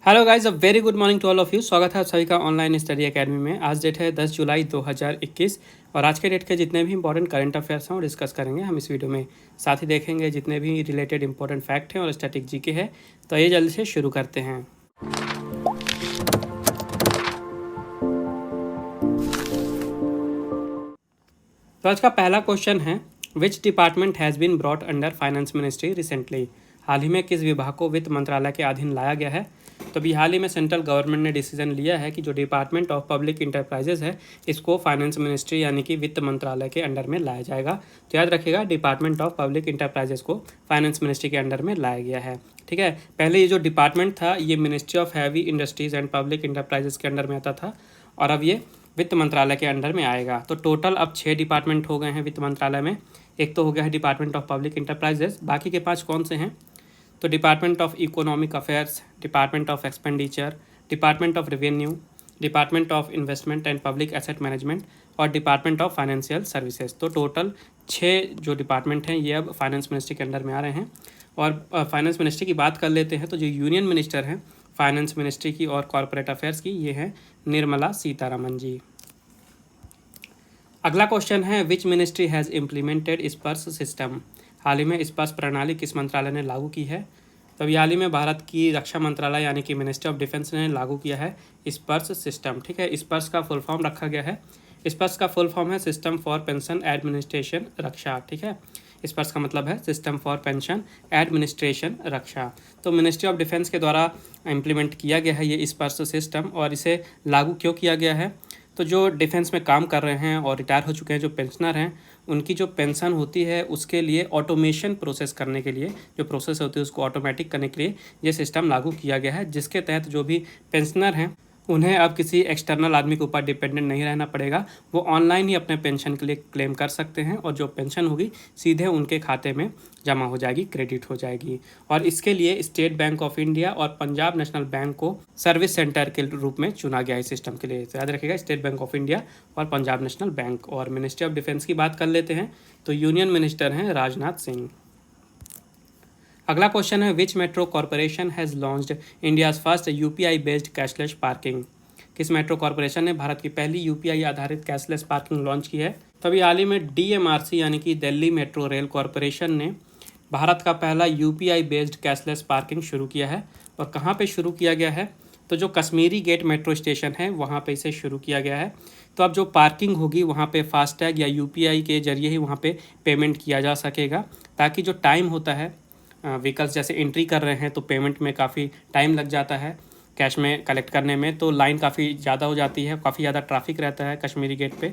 Hello guys, a very good morning to all of you. स्वागत है आप सभी का ऑनलाइन स्टडी एकेडमी में। आज डेट है 10 जुलाई 2021 और आज के डेट के जितने भी इंपॉर्टेंट करंट अफेयर्स हैं वो डिस्कस करेंगे हम इस वीडियो में। साथ ही देखेंगे जितने भी रिलेटेड इंपॉर्टेंट फैक्ट हैं और स्टैटिक जीके है। तो ये जल्दी से शुरू करते हैं। तो आज का पहला क्वेश्चन है, which department has been brought under finance ministry recently. हाल ही में किस विभाग को वित्त मंत्रालय के अधीन लाया गया है। तो अभी हाल ही में सेंट्रल गवर्नमेंट ने डिसीजन लिया है कि जो डिपार्टमेंट ऑफ पब्लिक इंटरप्राइजेज है इसको फाइनेंस मिनिस्ट्री यानी कि वित्त मंत्रालय के अंडर में लाया जाएगा। तो याद रखिएगा, डिपार्टमेंट ऑफ पब्लिक इंटरप्राइजेज को फाइनेंस मिनिस्ट्री के अंडर में लाया गया है। ठीक है, पहले ये जो डिपार्टमेंट था ये ministry of heavy industries and public enterprises के अंडर में आता था और अब ये वित्त मंत्रालय के अंडर में आएगा। तो टोटल अब 6 डिपार्टमेंट हो गए हैं वित्त मंत्रालय में। एक तो हो गया है डिपार्टमेंट ऑफ पब्लिक इंटरप्राइजेज, बाकी के 5 कौन से हैं? तो department of economic affairs, department of expenditure, department of revenue, department of investment and public asset management और डिपार्टमेंट ऑफ फाइनेंशियल सर्विसेज। तो टोटल 6 जो डिपार्टमेंट हैं ये अब फाइनेंस मिनिस्ट्री के अंडर में आ रहे हैं। और फाइनेंस मिनिस्ट्री की बात कर लेते हैं तो जो यूनियन मिनिस्टर हैं फाइनेंस मिनिस्ट्री की और कॉरपोरेट अफेयर्स की, ये हैं निर्मला सीतारमन जी। अगला क्वेश्चन है, विच मिनिस्ट्री हैज़ इम्प्लीमेंटेड स्पर्श सिस्टम। हाल ही में स्पर्श प्रणाली किस मंत्रालय ने लागू की है। तो अभी हाल ही में भारत की रक्षा मंत्रालय यानी कि मिनिस्ट्री ऑफ डिफेंस ने लागू किया है स्पर्श सिस्टम। ठीक है, स्पर्श का फुल फॉर्म रखा गया है। स्पर्श का फुल फॉर्म है सिस्टम फॉर पेंशन एडमिनिस्ट्रेशन रक्षा। ठीक है, स्पर्श का मतलब है सिस्टम फॉर पेंशन एडमिनिस्ट्रेशन रक्षा। तो मिनिस्ट्री ऑफ डिफेंस के द्वारा इम्प्लीमेंट किया गया है ये स्पर्श सिस्टम। और इसे लागू क्यों किया गया है? तो जो डिफेंस में काम कर रहे हैं और रिटायर हो चुके हैं जो पेंशनर हैं, उनकी जो पेंशन होती है उसके लिए ऑटोमेशन प्रोसेस करने के लिए, जो प्रोसेस होती है उसको ऑटोमेटिक करने के लिए ये सिस्टम लागू किया गया है, जिसके तहत जो भी पेंशनर हैं उन्हें अब किसी एक्सटर्नल आदमी के ऊपर डिपेंडेंट नहीं रहना पड़ेगा। वो ऑनलाइन ही अपने पेंशन के लिए क्लेम कर सकते हैं और जो पेंशन होगी सीधे उनके खाते में जमा हो जाएगी, क्रेडिट हो जाएगी। और इसके लिए स्टेट बैंक ऑफ इंडिया और पंजाब नेशनल बैंक को सर्विस सेंटर के रूप में चुना गया है इस सिस्टम के लिए। तो याद रखिएगा, स्टेट बैंक ऑफ इंडिया और पंजाब नेशनल बैंक। और मिनिस्ट्री ऑफ डिफेंस की बात कर लेते हैं तो यूनियन मिनिस्टर हैं राजनाथ सिंह। अगला क्वेश्चन है, which metro corporation has launched India's first UPI based cashless parking. किस मेट्रो कॉरपोरेशन ने भारत की पहली यूपीआई आधारित कैशलेस पार्किंग लॉन्च की है? तभी हाल ही में डीएमआरसी यानी कि दिल्ली मेट्रो रेल कॉरपोरेशन ने भारत का पहला यूपीआई बेस्ड कैशलेस पार्किंग शुरू किया है। और कहाँ पे शुरू किया गया है? तो जो कश्मीरी गेट मेट्रो स्टेशन है वहाँ पे इसे शुरू किया गया है। तो अब जो पार्किंग होगी वहाँ पे फास्टैग या यूपीआई के जरिए ही वहाँ पे पेमेंट किया जा सकेगा, ताकि जो टाइम होता है व्हीकल्स जैसे एंट्री कर रहे हैं तो पेमेंट में काफ़ी टाइम लग जाता है, कैश में कलेक्ट करने में तो लाइन काफ़ी ज़्यादा हो जाती है, काफ़ी ज़्यादा ट्रैफिक रहता है कश्मीरी गेट पे।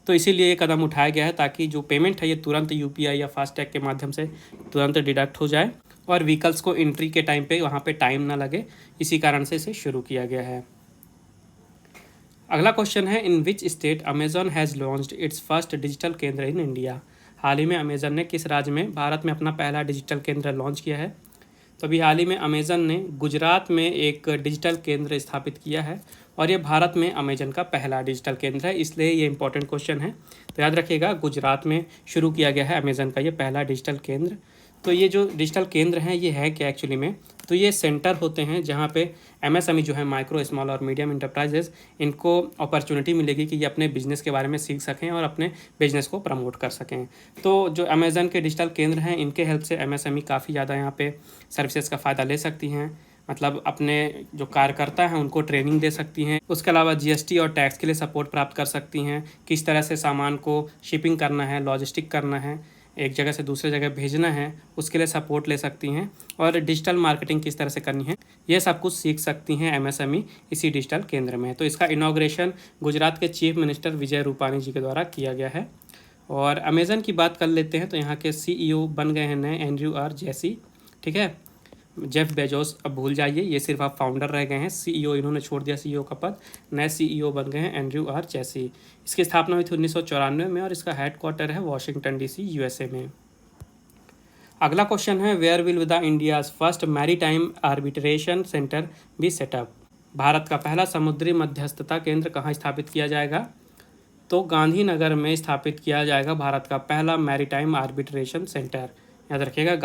तो इसीलिए ये कदम उठाया गया है ताकि जो पेमेंट है ये तुरंत यूपीआई या फास्टैग के माध्यम से तुरंत डिडक्ट हो जाए और व्हीकल्स को एंट्री के टाइम पे वहाँ पे टाइम ना लगे। इसी कारण से इसे शुरू किया गया है। अगला क्वेश्चन है, in which state Amazon has launched its first digital kendra in India. हाल ही में अमेजन ने किस राज्य में भारत में अपना पहला डिजिटल केंद्र लॉन्च किया है? तो अभी हाल ही में अमेजन ने गुजरात में एक डिजिटल केंद्र स्थापित किया है और ये भारत में अमेजन का पहला डिजिटल केंद्र है, इसलिए ये इंपॉर्टेंट क्वेश्चन है। तो याद रखिएगा, गुजरात में शुरू किया गया है अमेजन का ये पहला डिजिटल केंद्र। तो ये जो डिजिटल केंद्र हैं ये है क्या एक्चुअली में? तो ये सेंटर होते हैं जहाँ पे एमएसएमई जो है, माइक्रो स्मॉल और मीडियम इंटरप्राइजेज, इनको अपॉर्चुनिटी मिलेगी कि ये अपने बिजनेस के बारे में सीख सकें और अपने बिजनेस को प्रमोट कर सकें। तो जो अमेजन के डिजिटल केंद्र हैं इनके हेल्प से एमएसएमई काफ़ी ज़्यादा यहाँ पे सर्विसेज का फ़ायदा ले सकती हैं। मतलब अपने जो कार्यकर्ता हैं उनको ट्रेनिंग दे सकती हैं। उसके अलावा जीएसटी और टैक्स के लिए सपोर्ट प्राप्त कर सकती हैं, किस तरह से सामान को शिपिंग करना है, लॉजिस्टिक करना है, एक जगह से दूसरे जगह भेजना है, उसके लिए सपोर्ट ले सकती हैं। और डिजिटल मार्केटिंग किस तरह से करनी है ये सब कुछ सीख सकती हैं एमएसएमई इसी डिजिटल केंद्र में। तो इसका इनॉग्रेशन गुजरात के चीफ मिनिस्टर विजय रूपानी जी के द्वारा किया गया है। और अमेज़न की बात कर लेते हैं तो यहाँ के सीईओ बन गए हैं नए एंड्रयू आर जेसी। ठीक है, जेफ बेजोस अब भूल जाइए, ये सिर्फ आप फाउंडर रह गए हैं, सीईओ इन्होंने छोड़ दिया सीईओ का पद, नए सीईओ बन गए हैं एंड्रयू आर जेसी। इसकी स्थापना हुई थी 1994 में और इसका हेडक्वार्टर है वाशिंगटन डीसी यूएसए में। अगला क्वेश्चन है, where will the India's first maritime arbitration centre be set up. Bharat का पहला समुद्री मध्यस्थता केंद्र कहाँ स्थापित किया जाएगा? तो गांधीनगर में स्थापित किया जाएगा भारत का पहला मैरीटाइम आर्बिट्रेशन सेंटर। याद रखिएगा,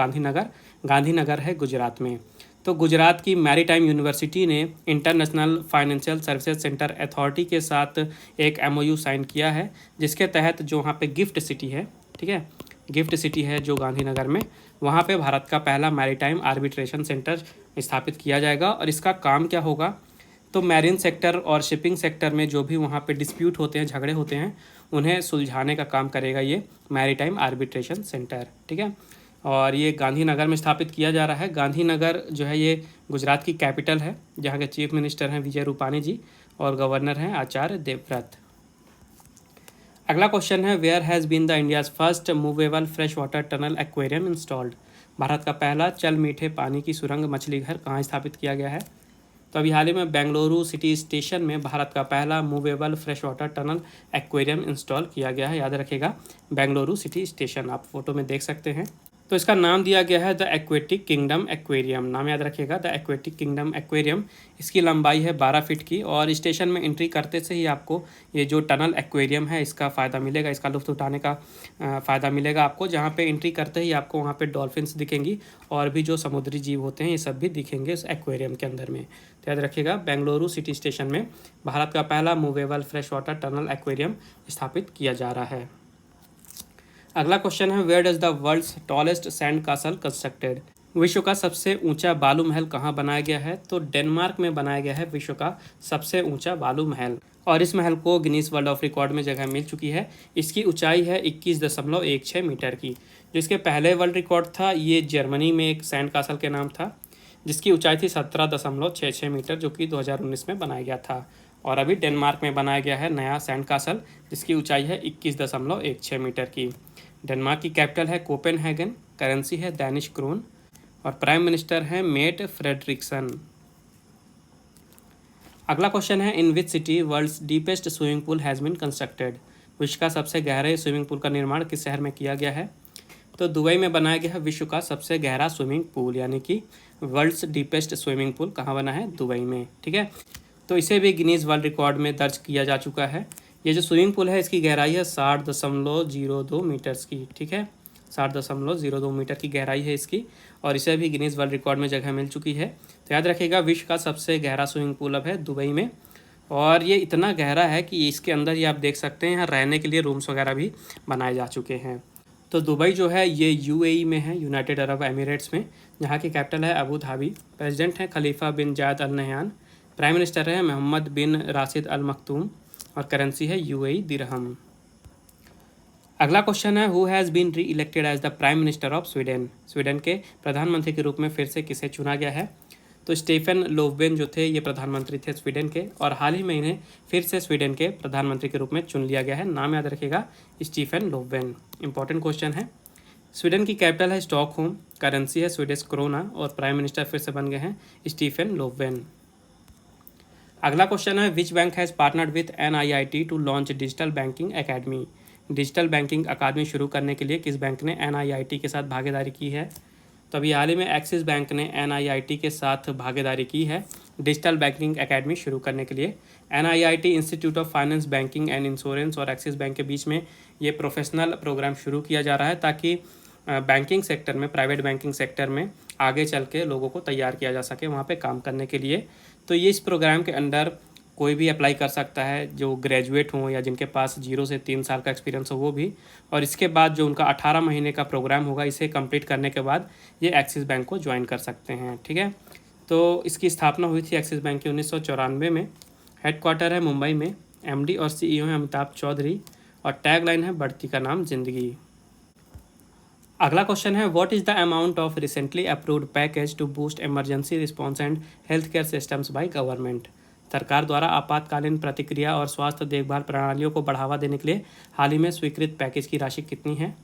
गांधीनगर है गुजरात में। तो गुजरात की मैरीटाइम यूनिवर्सिटी ने international financial services centre authority के साथ एक MOU साइन किया है, जिसके तहत जो वहाँ पे गिफ्ट सिटी है, ठीक है, गिफ्ट सिटी है जो गांधीनगर में, वहाँ पे भारत का पहला मैरीटाइम आर्बिट्रेशन सेंटर स्थापित किया जाएगा। और इसका काम क्या होगा, तो मैरीन सेक्टर और शिपिंग सेक्टर में जो भी वहाँ पे डिस्प्यूट होते हैं, झगड़े होते हैं, उन्हें सुलझाने का काम करेगा ये मैरीटाइम आर्बिट्रेशन सेंटर, ठीक है। और ये गांधीनगर में स्थापित किया जा रहा है। गांधीनगर जो है ये गुजरात की कैपिटल है, जहाँ के चीफ मिनिस्टर हैं विजय रूपानी जी और गवर्नर हैं आचार्य देवव्रत। अगला क्वेश्चन है, where has been the India's first movable fresh water tunnel aquarium installed. Bharat का पहला चल मीठे पानी की सुरंग मछली घर कहाँ स्थापित किया गया है। तो अभी हाल ही में बेंगलुरु सिटी स्टेशन में भारत का पहला movable fresh water tunnel aquarium install किया गया है। याद रखिएगा, बेंगलुरु सिटी स्टेशन, आप फोटो में देख सकते हैं। तो इसका नाम दिया गया है द एक्वेटिक किंगडम एक्वेरियम, नाम याद रखिएगा, द एक्वेटिक किंगडम एक्वेरियम। इसकी लंबाई है 12 फीट की और स्टेशन में एंट्री करते से ही आपको ये जो टनल एक्वेरियम है इसका फ़ायदा मिलेगा, इसका लुत्फ़ उठाने का फ़ायदा मिलेगा आपको। जहाँ पे एंट्री करते ही आपको वहाँ पे डॉल्फिन्स दिखेंगी और भी जो समुद्री जीव होते हैं ये सब भी दिखेंगे इस एक्वेरियम के अंदर में। तो याद रखिएगा, बेंगलुरु सिटी स्टेशन में भारत का पहला movable fresh water tunnel aquarium स्थापित किया जा रहा है। अगला क्वेश्चन है, where does the world's tallest sand castle constructed. विश्व का सबसे ऊंचा बालू महल कहाँ बनाया गया है। तो डेनमार्क में बनाया गया है विश्व का सबसे ऊंचा बालू महल, और इस महल को गिनीज वर्ल्ड ऑफ रिकॉर्ड में जगह मिल चुकी है। इसकी ऊंचाई है 21.16 मीटर की। जिसके पहले वर्ल्ड रिकॉर्ड था ये जर्मनी में एक सैंड कासल के नाम था, जिसकी ऊंचाई थी 17.66 मीटर, जो कि 2019 में बनाया गया था। और अभी डेनमार्क में बनाया गया है नया सैंड कासल, जिसकी ऊंचाई है 21.16 मीटर की। डेनमार्क की कैपिटल है कोपेनहेगन, करेंसी है डैनिश क्रोन और प्राइम मिनिस्टर हैं मेट फ्रेडरिक्सन। अगला क्वेश्चन है, in which city world's deepest swimming pool has been constructed. विश्व का सबसे गहरे स्विमिंग पूल का निर्माण किस शहर में किया गया है। तो दुबई में बनाया गया है विश्व का सबसे गहरा स्विमिंग पूल, यानी कि वर्ल्ड्स डीपेस्ट स्विमिंग पूल कहाँ बना है, दुबई में, ठीक है। तो इसे भी गिनीज वर्ल्ड रिकॉर्ड में दर्ज किया जा चुका है। ये जो स्विमिंग पूल है इसकी गहराई है 60.02 मीटर्स की, ठीक है, 60.02 मीटर की गहराई है इसकी, और इसे भी गिनीज वर्ल्ड रिकॉर्ड में जगह मिल चुकी है। तो याद रखिएगा, विश्व का सबसे गहरा स्विमिंग पूल अब है दुबई में, और ये इतना गहरा है कि इसके अंदर ही आप देख सकते हैं यहाँ रहने के लिए रूम्स वगैरह भी बनाए जा चुके हैं। तो दुबई जो है ये UAE में है, यूनाइटेड अरब एमिरेट्स में, जहाँ की कैपिटल है अबू धाबी। प्रेसिडेंट हैं खलीफा बिन जायद अल नहयान, प्राइम मिनिस्टर है मोहम्मद बिन राशिद अल मखतूम और करेंसी है UAE दिरहम। अगला क्वेश्चन है, who has been reelected as the prime minister of Sweden. Sweden के प्रधानमंत्री के रूप में फिर से किसे चुना गया है। तो स्टीफन लोवेन जो थे ये प्रधानमंत्री थे स्वीडन के, और हाल ही में इन्हें फिर से स्वीडन के प्रधानमंत्री के रूप में चुन लिया गया है। नाम याद रखिएगा, स्टीफन लोवेन। इंपॉर्टेंट क्वेश्चन है। स्वीडन की कैपिटल है स्टॉकहोम, करेंसी है स्वीडिश क्रोना और प्राइम मिनिस्टर फिर से बन गए हैं स्टीफन लोवेन। अगला क्वेश्चन है, which bank has partnered with NIIT to launch digital banking academy. Digital banking अकादमी शुरू करने के लिए किस बैंक ने NIIT के साथ भागीदारी की है। तो अभी हाल ही में एक्सिस बैंक ने NIIT के साथ भागीदारी की है डिजिटल बैंकिंग एकेडमी शुरू करने के लिए। NIIT institute of finance, banking and insurance और एक्सिस बैंक के बीच में ये प्रोफेशनल प्रोग्राम शुरू किया जा रहा है, ताकि बैंकिंग सेक्टर में, प्राइवेट बैंकिंग सेक्टर में आगे चल के लोगों को तैयार किया जा सके वहाँ पे काम करने के लिए। तो ये इस प्रोग्राम के अंडर कोई भी अप्लाई कर सकता है, जो ग्रेजुएट हों या जिनके पास 0 से 3 साल का एक्सपीरियंस हो वो भी। और इसके बाद जो उनका 18 महीने का प्रोग्राम होगा, इसे कंप्लीट करने के बाद ये एक्सिस बैंक को ज्वाइन कर सकते हैं, ठीक है। तो इसकी स्थापना हुई थी एक्सिस बैंक की 1994 में। हेडक्वार्टर है मुंबई में। MD और CEO हैं अमिताभ चौधरी और टैगलाइन है बढ़ती का नाम जिंदगी। अगला क्वेश्चन है, what is the amount of recently approved package to boost emergency response and health care systems by government. सरकार द्वारा आपातकालीन प्रतिक्रिया और स्वास्थ्य देखभाल प्रणालियों को बढ़ावा देने के लिए हाल ही में स्वीकृत पैकेज की राशि कितनी है।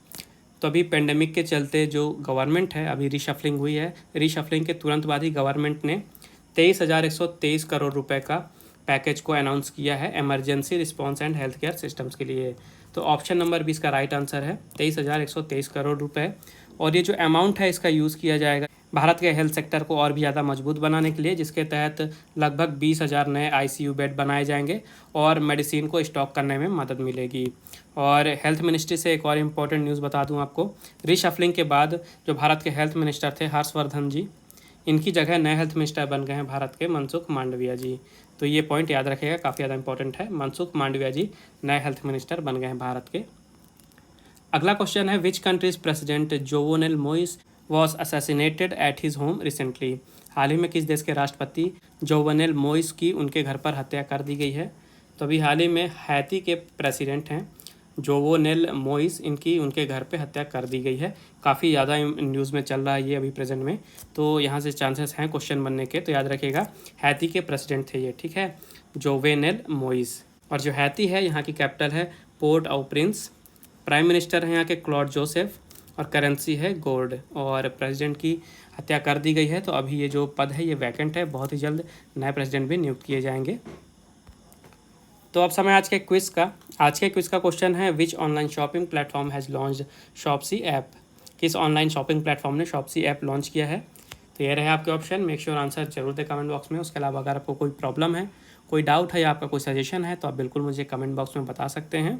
तो अभी पेंडेमिक के चलते जो गवर्नमेंट है अभी रीशफलिंग हुई है। रीशफलिंग के तुरंत बाद ही गवर्नमेंट ने 23,123 करोड़ रुपए का पैकेज को अनाउंस किया है emergency response and health care systems के लिए। तो ऑप्शन नंबर 20 का राइट आंसर है 23,123 करोड़ रुपए। और ये जो अमाउंट है इसका यूज़ किया जाएगा भारत के हेल्थ सेक्टर को और भी ज़्यादा मजबूत बनाने के लिए, जिसके तहत लगभग 20,000 नए ICU बेड बनाए जाएंगे और मेडिसिन को स्टॉक करने में मदद मिलेगी। और हेल्थ मिनिस्ट्री से एक और इम्पोर्टेंट न्यूज़ बता दूं आपको। रीशफलिंग के बाद जो भारत के हेल्थ मिनिस्टर थे हर्षवर्धन जी, इनकी जगह नए हेल्थ मिनिस्टर बन गए हैं भारत के मनसुख मांडविया जी। तो ये पॉइंट याद रखिएगा, काफ़ी ज़्यादा इंपॉर्टेंट है। मनसुख मांडविया जी नए हेल्थ मिनिस्टर बन गए हैं भारत के। अगला क्वेश्चन है which country's president Jovenel Moise was assassinated at his home recently. हाल ही में किस देश के राष्ट्रपति जोवेनेल मोइस की उनके घर पर हत्या कर दी गई है। तो अभी हाल ही में हैती के प्रेसिडेंट हैं जोवेनेल मोइस, इनकी उनके घर पे हत्या कर दी गई है। काफ़ी ज़्यादा न्यूज़ में चल रहा है ये अभी प्रेजेंट में, तो यहाँ से चांसेस हैं क्वेश्चन बनने के। तो याद रखिएगा हैती के प्रेसिडेंट थे ये, ठीक है, जोवेनेल मोइस। और जो हैती है यहाँ की कैपिटल है पोर्ट ऑ प्रिंस। प्राइम मिनिस्टर हैं यहाँ के क्लॉड जोसेफ और करेंसी है गोल्ड। और प्रेसिडेंट की हत्या कर दी गई है, तो अभी ये जो पद है ये वैकेंट है। बहुत ही जल्द नए प्रेसिडेंट भी नियुक्त किए जाएंगे। तो अब समय आज के क्विज़ का। आज के क्विज़ का क्वेश्चन है which online shopping platform has launched Shopsy app. किस ऑनलाइन शॉपिंग प्लेटफॉर्म ने शॉप्सी ऐप लॉन्च किया है। तो ये रहे आपके ऑप्शन। मेक श्योर आंसर जरूर दें कमेंट बॉक्स में। उसके अलावा अगर आपको कोई प्रॉब्लम है, कोई डाउट है या आपका कोई सजेशन है तो आप बिल्कुल मुझे कमेंट बॉक्स में बता सकते हैं।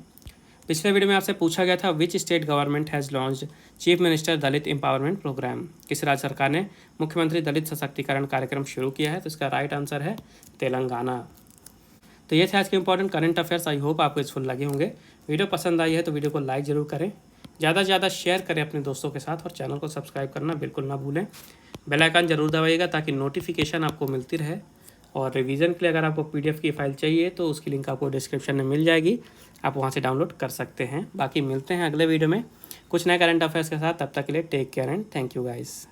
पिछले वीडियो में आपसे पूछा गया था which state government has launched chief minister Dalit empowerment programme. किस राज्य सरकार ने मुख्यमंत्री दलित सशक्तिकरण कार्यक्रम शुरू किया है। तो इसका राइट आंसर है तेलंगाना। तो ये थे आज के important current affairs. I hope आपको यूजफुल लगे होंगे। वीडियो पसंद आई है तो वीडियो को लाइक ज़रूर करें, ज़्यादा से ज़्यादा शेयर करें अपने दोस्तों के साथ और चैनल को सब्सक्राइब करना बिल्कुल ना भूलें। बेल आइकन जरूर दबाइएगा ताकि नोटिफिकेशन आपको मिलती रहे। और रिवीजन के लिए अगर आपको पीडीएफ की फ़ाइल चाहिए तो उसकी लिंक आपको डिस्क्रिप्शन में मिल जाएगी, आप वहाँ से डाउनलोड कर सकते हैं। बाकी मिलते हैं अगले वीडियो में कुछ नए करंट अफेयर्स के साथ। तब तक के लिए take care and thank you guys.